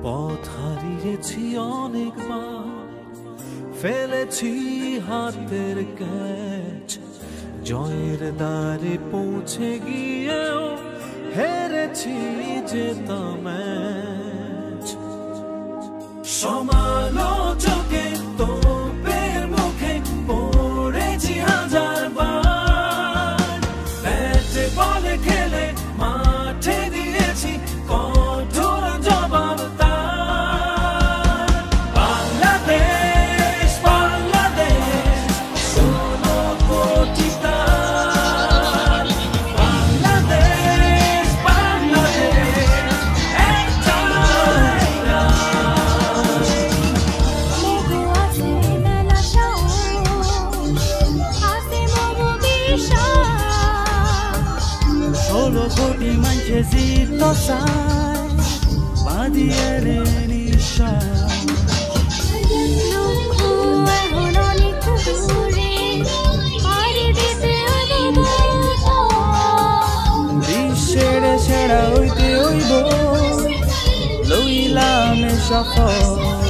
পথ হারিয়েছি অনেকবার, ফেলেছি হাতের ক্যাচ, জয়ের দ্বারে পৌঁছে গিয়েও হেরেছি জেতা ম্যাচ। সমালোচকে তোপের মুখে পড়েছি হাজার বার, ব্যাটে বলে খেলে মাঠে দিয়েছি কঠোর জবাব তার। বাংলাদেশ বাংলাদেশ 16 কোটি তার। বাংলাদেশ বাংলাদেশ একটাই গান। 16 কোটি মানুষে জিত চাই, বাদিয়ারে নিশ্বাস বিশ্বের সেরা হইতে হইব, লইলাম সফল।